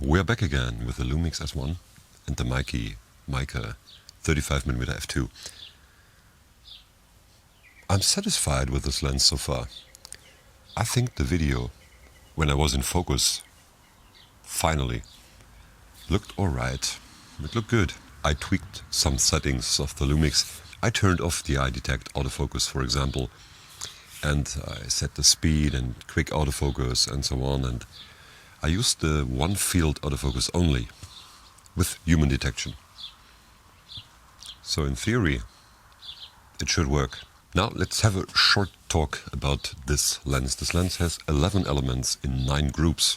We're back again with the Lumix S1 and the Meike 35mm f2. I'm satisfied with this lens so far. I think the video, when I was in focus, finally, looked alright. It looked good. I tweaked some settings of the Lumix. I turned off the eye detect autofocus, for example, and I set the speed and quick autofocus and so on, and I used the one field autofocus only with human detection. So in theory, it should work. Now let's have a short talk about this lens. This lens has 11 elements in 9 groups.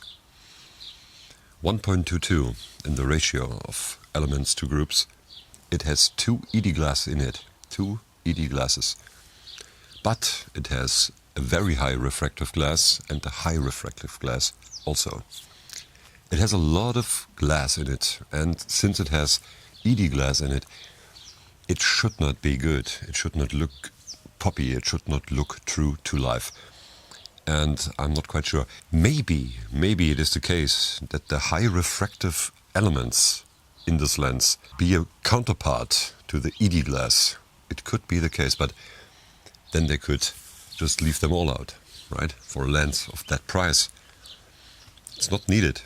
1.22 in the ratio of elements to groups. It has 2 ED glass in it, 2 ED glasses. But it has a very high refractive glass and a high refractive glass also. It has a lot of glass in it, and since it has ED glass in it, it should not be good. It should not look poppy, it should not look true to life. And I'm not quite sure. Maybe it is the case that the high refractive elements in this lens be a counterpart to the ED glass. It could be the case, but then they could just leave them all out, right? For a lens of that price. It's not needed.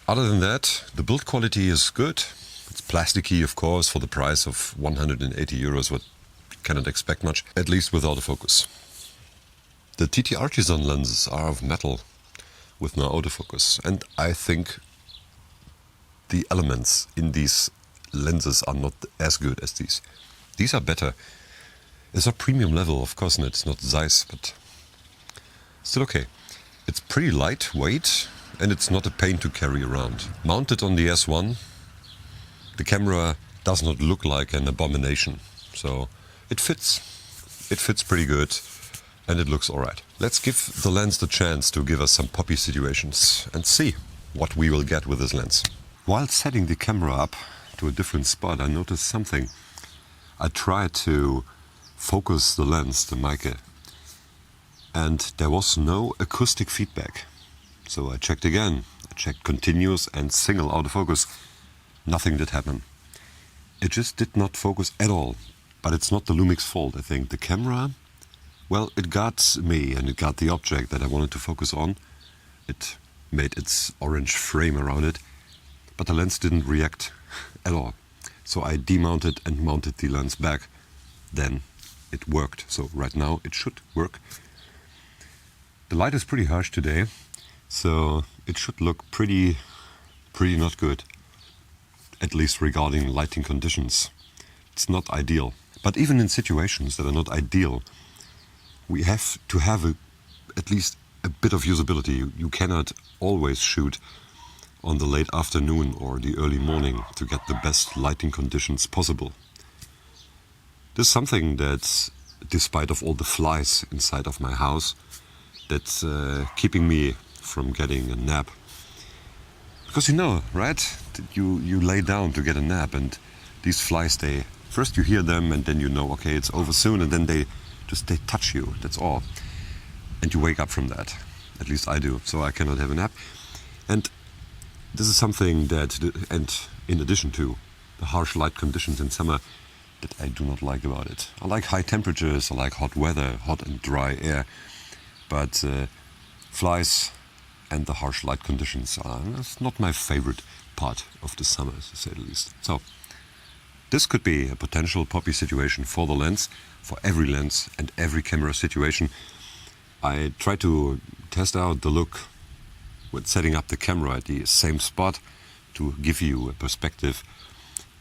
Other than that, the build quality is good. It's plasticky, of course, for the price of 180 euros, what you cannot expect much, at least with autofocus. The TT Artisan lenses are of metal with no autofocus, and I think the elements in these lenses are not as good as these. These are better. It's a premium level, of course, and it's not Zeiss, but still okay. It's pretty lightweight, and it's not a pain to carry around. Mounted on the S1, the camera does not look like an abomination, so it fits. It fits pretty good, and it looks alright. Let's give the lens the chance to give us some poppy situations and see what we will get with this lens. While setting the camera up to a different spot, I noticed something. I tried to focus the lens, the Meike, and there was no acoustic feedback. So I checked again. I checked continuous and single autofocus. Nothing did happen. It just did not focus at all. But it's not the Lumix fault, I think. The camera, well, it got me and it got the object that I wanted to focus on. It made its orange frame around it, but the lens didn't react at all. So I demounted and mounted the lens back. Then it worked. So right now it should work. The light is pretty harsh today, so it should look pretty not good, at least regarding lighting conditions. It's not ideal. But even in situations that are not ideal, we have to have at least a bit of usability. You cannot always shoot on the late afternoon or the early morning to get the best lighting conditions possible. This is something that, despite of all the flies inside of my house, that's keeping me from getting a nap. Because you know, right? You lay down to get a nap, and these flies, first you hear them, and then you know, okay, it's over soon, and then they touch you, that's all. And you wake up from that. At least I do, so I cannot have a nap. And this is something that, and in addition to the harsh light conditions in summer, that I do not like about it. I like high temperatures, I like hot weather, hot and dry air. But flies and the harsh light conditions that's not my favorite part of the summer, to say the least. So this could be a potential poppy situation for the lens, for every lens and every camera situation. I try to test out the look with setting up the camera at the same spot to give you a perspective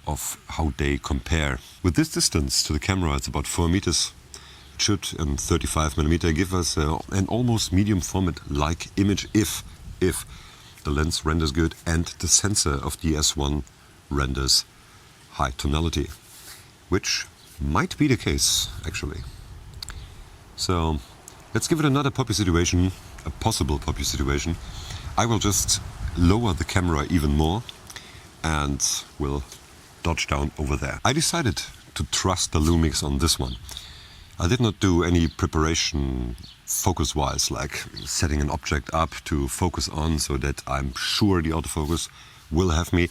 of how they compare. With this distance to the camera, it's about 4 meters. Should 35mm give us an almost medium format-like image if the lens renders good and the sensor of the S1 renders high tonality, which might be the case actually. So let's give it another poppy situation, a possible poppy situation. I will just lower the camera even more and will dodge down over there. I decided to trust the Lumix on this one. I did not do any preparation focus-wise, like setting an object up to focus on so that I'm sure the autofocus will have me.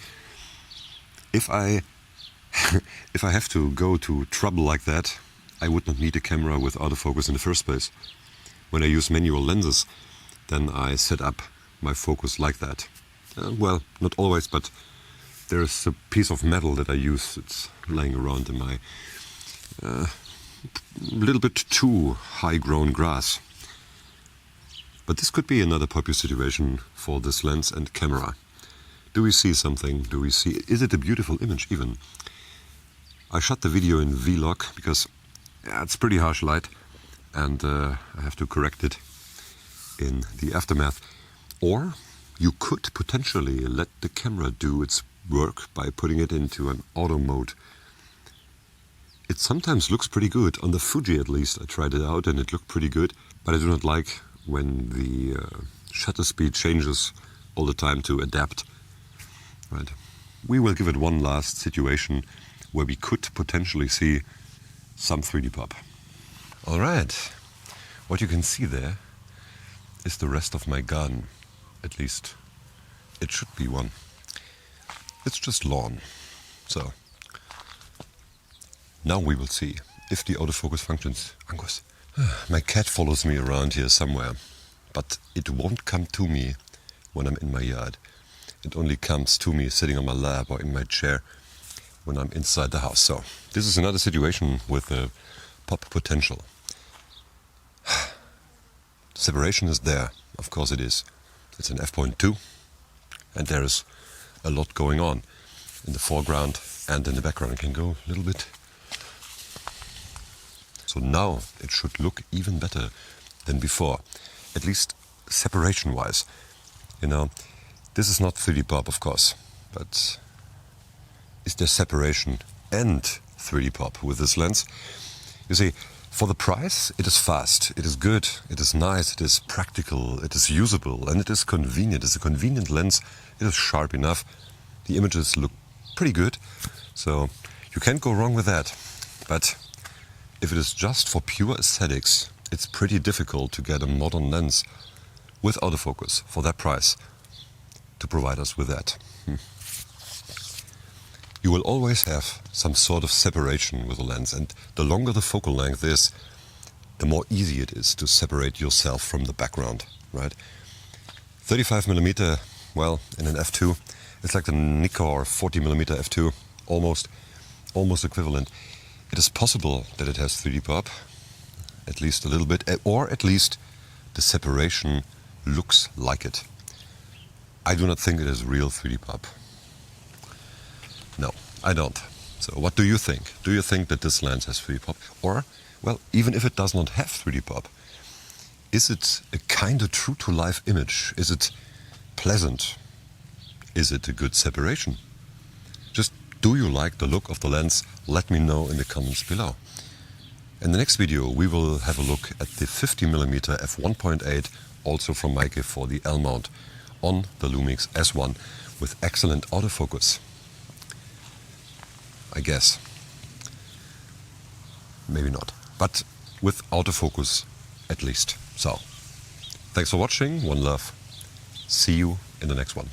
If I if I have to go to trouble like that, I would not need a camera with autofocus in the first place. When I use manual lenses, then I set up my focus like that. Well, not always, but there's a piece of metal that I use. It's laying around in my little bit too high-grown grass. But this could be another popular situation for this lens and camera. Do we see something? Do we see? Is it a beautiful image even? I shot the video in V-Log because it's pretty harsh light, and I have to correct it in the aftermath. Or you could potentially let the camera do its work by putting it into an auto mode. It sometimes looks pretty good. On the Fuji at least, I tried it out and it looked pretty good, but I do not like when the shutter speed changes all the time to adapt. Right. We will give it one last situation where we could potentially see some 3D pop. All right, what you can see there is the rest of my garden. At least it should be one. It's just lawn. So now we will see if the autofocus functions. Angus, my cat follows me around here somewhere, but it won't come to me when I'm in my yard. It only comes to me sitting on my lap or in my chair when I'm inside the house. So this is another situation with a pop potential. Separation is there, of course it is. It's an f.2 and there is a lot going on in the foreground and in the background. It can go a little bit. So now it should look even better than before, at least separation wise. You know, this is not 3D pop, of course, but is there separation and 3D pop with this lens? You see, for the price, it is fast, it is good, it is nice, it is practical, it is usable, and it is convenient. It's a convenient lens, it is sharp enough, the images look pretty good, so you can't go wrong with that. But if it is just for pure aesthetics, it's pretty difficult to get a modern lens with autofocus for that price to provide us with that. You will always have some sort of separation with the lens, and the longer the focal length is, the more easy it is to separate yourself from the background, right? 35mm, well, in an f2, it's like the Nikkor 40mm f2, almost equivalent. It is possible that it has 3D pop, at least a little bit, or at least the separation looks like it. I do not think it is real 3D pop. No, I don't. So what do you think? Do you think that this lens has 3D pop? Or, well, even if it does not have 3D pop, is it a kind of true-to-life image? Is it pleasant? Is it a good separation? Just do you like the look of the lens? Let me know in the comments below. In the next video we will have a look at the 50mm f1.8, also from Meike, for the L mount on the Lumix S1 with excellent autofocus. I guess. Maybe not. But with autofocus at least. So, thanks for watching. One love. See you in the next one.